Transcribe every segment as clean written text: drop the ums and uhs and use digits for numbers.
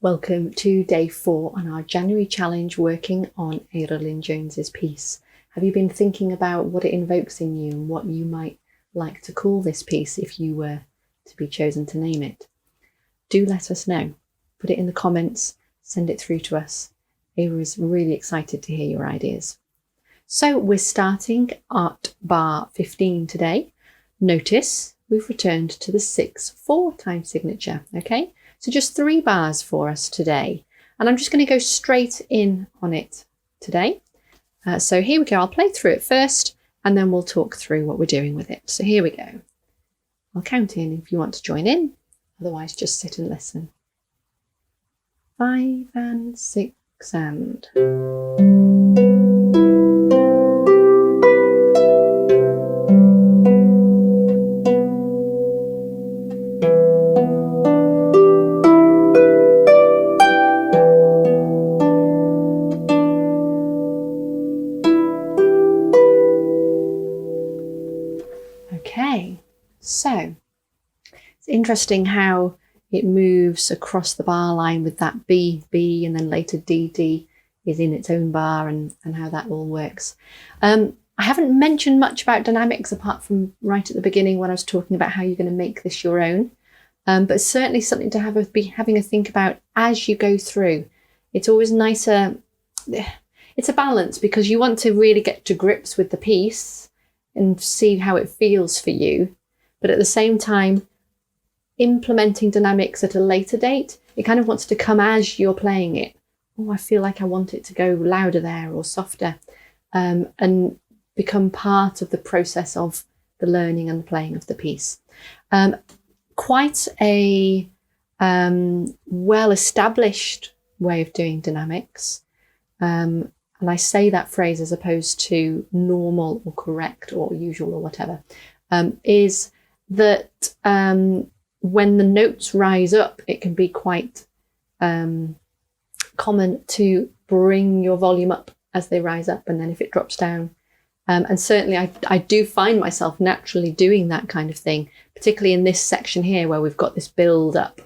Welcome to day 4 on our January challenge working on Eira Lynn Jones's piece. Have you been thinking about what it invokes in you and what you might like to call this piece if you were to be chosen to name it? Do let us know. Put it in the comments, send it through to us. Eira is really excited to hear your ideas. So we're starting at bar 15 today. Notice we've returned to the 6/4 time signature, okay? So just 3 bars for us today. And I'm just going to go straight in on it today. So here we go. I'll play through it first and then we'll talk through what we're doing with it. So here we go. I'll count in if you want to join in. Otherwise, just sit and listen. 5 and 6 and... Okay, so it's interesting how it moves across the bar line with that B, B, and then later D, D is in its own bar and how that all works. I haven't mentioned much about dynamics apart from right at the beginning when I was talking about how you're going to make this your own. But it's certainly something to be having a think about as you go through. It's always nicer. It's a balance because you want to really get to grips with the piece and see how it feels for you. But at the same time, implementing dynamics at a later date, it kind of wants to come as you're playing it. Oh, I feel like I want it to go louder there or softer, and become part of the process of the learning and the playing of the piece. Quite a well-established way of doing dynamics. And I say that phrase as opposed to normal or correct or usual or whatever, is that when the notes rise up, it can be quite common to bring your volume up as they rise up, and then if it drops down. And certainly I do find myself naturally doing that kind of thing, particularly in this section here where we've got this build up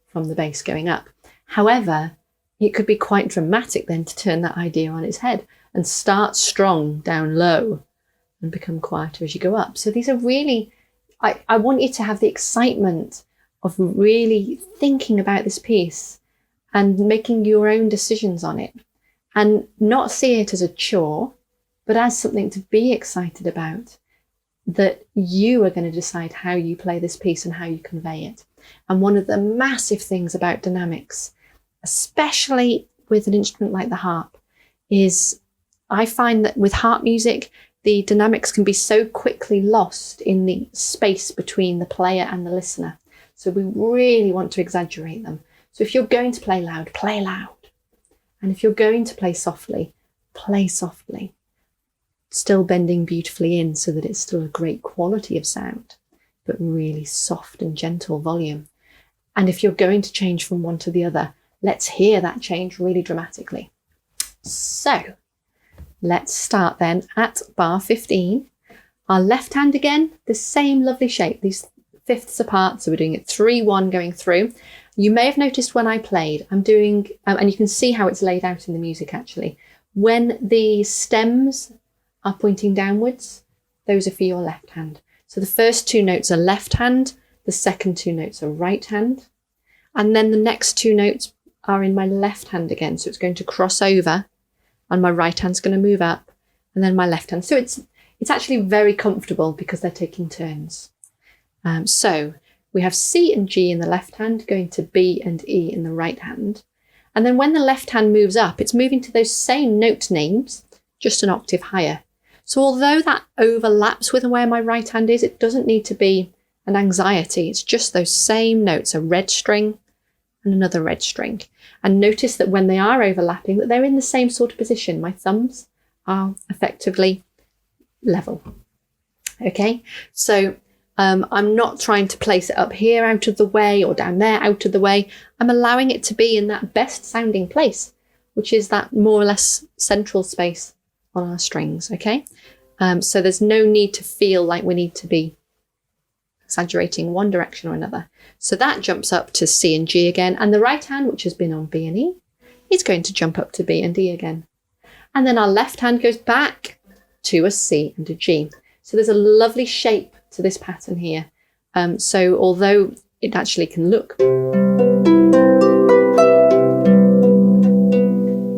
from the bass going up. However, it could be quite dramatic then to turn that idea on its head and start strong down low and become quieter as you go up. So these are really, I want you to have the excitement of really thinking about this piece and making your own decisions on it, and not see it as a chore, but as something to be excited about, that you are going to decide how you play this piece and how you convey it. And one of the massive things about dynamics, especially with an instrument like the harp, is I find that with harp music, the dynamics can be so quickly lost in the space between the player and the listener. So we really want to exaggerate them. So if you're going to play loud, play loud. And if you're going to play softly, play softly. Still bending beautifully in so that it's still a great quality of sound, but really soft and gentle volume. And if you're going to change from one to the other, let's hear that change really dramatically. So let's start then at bar 15. Our left hand again, the same lovely shape, these fifths apart. So we're doing it 3-1 going through. You may have noticed when I played, I'm doing, and you can see how it's laid out in the music actually. When the stems are pointing downwards, those are for your left hand. So the first 2 notes are left hand, the second 2 notes are right hand. And then the next 2 notes are in my left hand again. So it's going to cross over and my right hand's going to move up and then my left hand. So it's actually very comfortable because they're taking turns. So we have C and G in the left hand going to B and E in the right hand. And then when the left hand moves up, it's moving to those same note names, just an octave higher. So although that overlaps with where my right hand is, it doesn't need to be an anxiety. It's just those same notes, a red string and another red string. And notice that when they are overlapping, that they're in the same sort of position. My thumbs are effectively level. Okay, so I'm not trying to place it up here out of the way or down there out of the way. I'm allowing it to be in that best sounding place, which is that more or less central space on our strings. Okay, so there's no need to feel like we need to be exaggerating one direction or another. So that jumps up to C and G again, and the right hand, which has been on B and E, is going to jump up to B and D again. And then our left hand goes back to a C and a G. So there's a lovely shape to this pattern here. So although it actually can look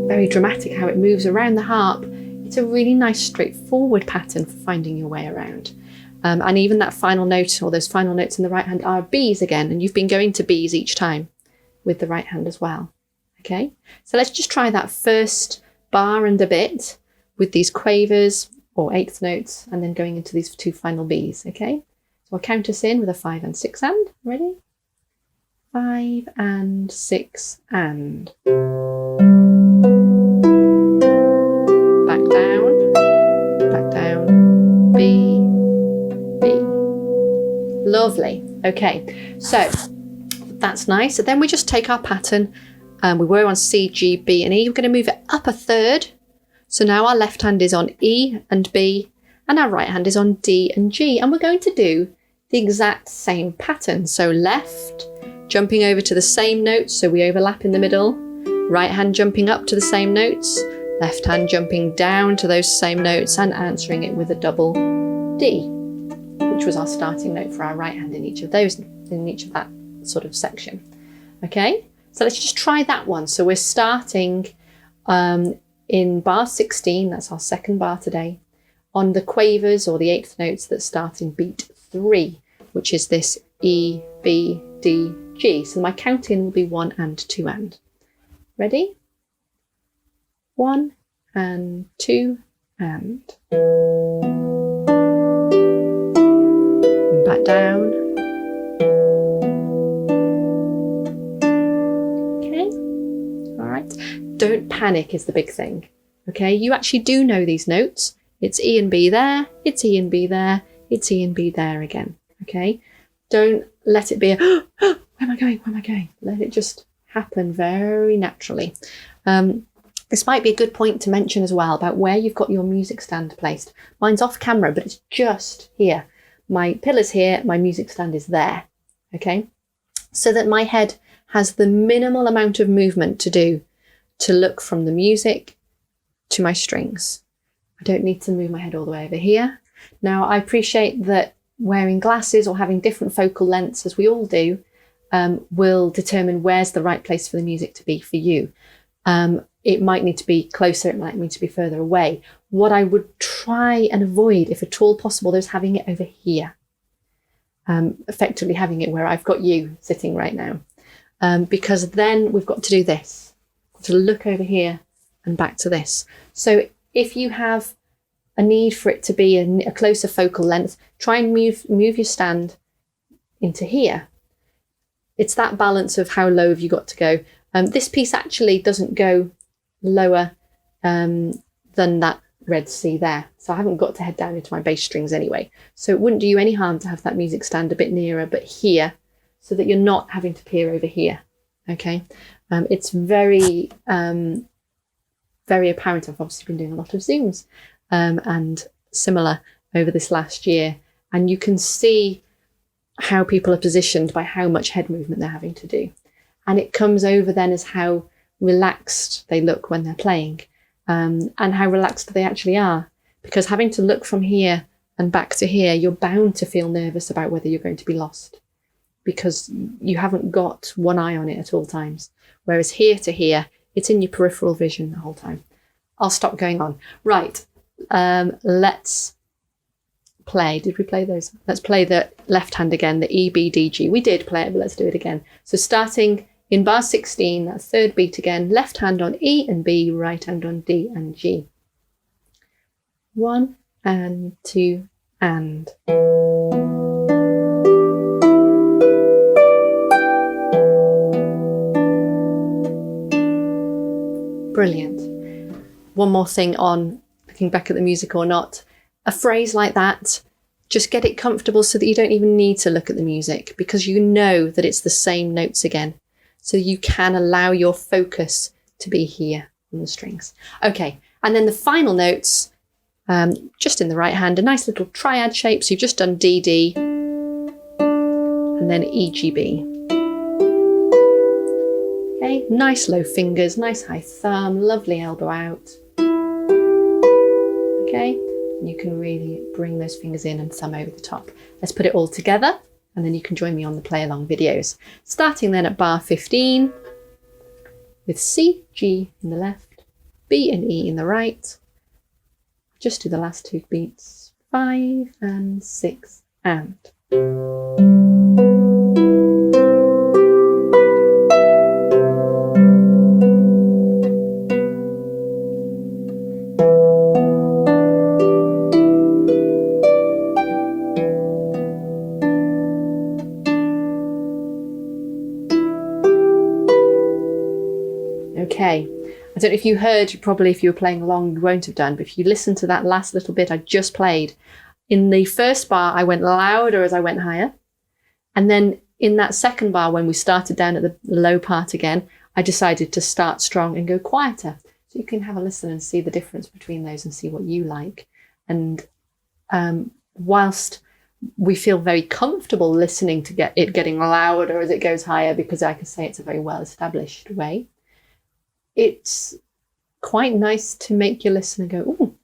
very dramatic how it moves around the harp, it's a really nice straightforward pattern for finding your way around. And even that final note, or those final notes in the right hand, are Bs again, and you've been going to Bs each time with the right hand as well. Okay, so let's just try that first bar and a bit with these quavers or eighth notes, and then going into these two final Bs. Okay, so I'll count us in with a 5 and 6 and. Ready? 5 and 6 and. Back down, B, B. Lovely. Okay, so that's nice. So then we just take our pattern, we were on C, G, B and E. We're going to move it up a third. So now our left hand is on E and B, and our right hand is on D and G. And we're going to do the exact same pattern. So left, jumping over to the same notes, so we overlap in the middle. Right hand jumping up to the same notes. Left hand jumping down to those same notes and answering it with a double D, which was our starting note for our right hand in each of that sort of section. Okay, so let's just try that one. So we're starting in bar 16, that's our second bar today, on the quavers or the eighth notes that start in beat 3, which is this E, B, D, G. So my counting will be 1 and 2 and. Ready? 1 and 2 and. And back down. Okay, all right. Don't panic is the big thing. Okay, you actually do know these notes. It's E and B there, it's E and B there, it's E and B there again. Okay, don't let it be a, oh, where am I going, where am I going? Let it just happen very naturally. This might be a good point to mention as well about where you've got your music stand placed. Mine's off camera, but it's just here. My pillar's here, my music stand is there, okay? So that my head has the minimal amount of movement to do to look from the music to my strings. I don't need to move my head all the way over here. Now, I appreciate that wearing glasses or having different focal lengths, as we all do, will determine where's the right place for the music to be for you. It might need to be closer, it might need to be further away. What I would try and avoid, if at all possible, is having it over here. Effectively having it where I've got you sitting right now. Because then we've got to do this, to look over here and back to this. So if you have a need for it to be a closer focal length, try and move your stand into here. It's that balance of how low have you got to go. This piece actually doesn't go lower than that red C there. So I haven't got to head down into my bass strings anyway. So it wouldn't do you any harm to have that music stand a bit nearer, but here, so that you're not having to peer over here. Okay. It's very, very apparent. I've obviously been doing a lot of Zooms and similar over this last year. And you can see how people are positioned by how much head movement they're having to do. And it comes over then as how relaxed they look when they're playing, and how relaxed they actually are. Because having to look from here and back to here, you're bound to feel nervous about whether you're going to be lost, because you haven't got one eye on it at all times. Whereas here to here, it's in your peripheral vision the whole time. I'll stop going on. Right, let's play. Did we play those? Let's play the left hand again, the E, B, D, G. We did play it, but let's do it again. So starting in bar 16, that third beat again, left hand on E and B, right hand on D and G. 1 and 2 and. Brilliant. One more thing on looking back at the music or not. A phrase like that, just get it comfortable so that you don't even need to look at the music, because you know that it's the same notes again. So you can allow your focus to be here on the strings. Okay, and then the final notes, just in the right hand, a nice little triad shape. So you've just done D, D, and then E, G, B. Okay, nice low fingers, nice high thumb, lovely elbow out. Okay, and you can really bring those fingers in and thumb over the top. Let's put it all together, and then you can join me on the play along videos. Starting then at bar 15 with C, G in the left, B and E in the right. Just do the last 2 beats, 5 and 6 and. Okay, I don't know if you heard, probably if you were playing along you won't have done, but if you listen to that last little bit I just played, in the first bar I went louder as I went higher, and then in that second bar when we started down at the low part again, I decided to start strong and go quieter. So you can have a listen and see the difference between those and see what you like. And whilst we feel very comfortable listening to it getting louder as it goes higher, because I can say it's a very well established way, it's quite nice to make your listener go, ooh,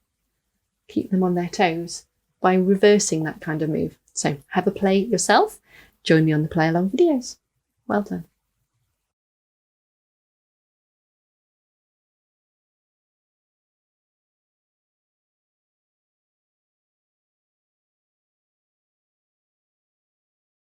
keep them on their toes by reversing that kind of move. So have a play yourself. Join me on the play along videos. Well done.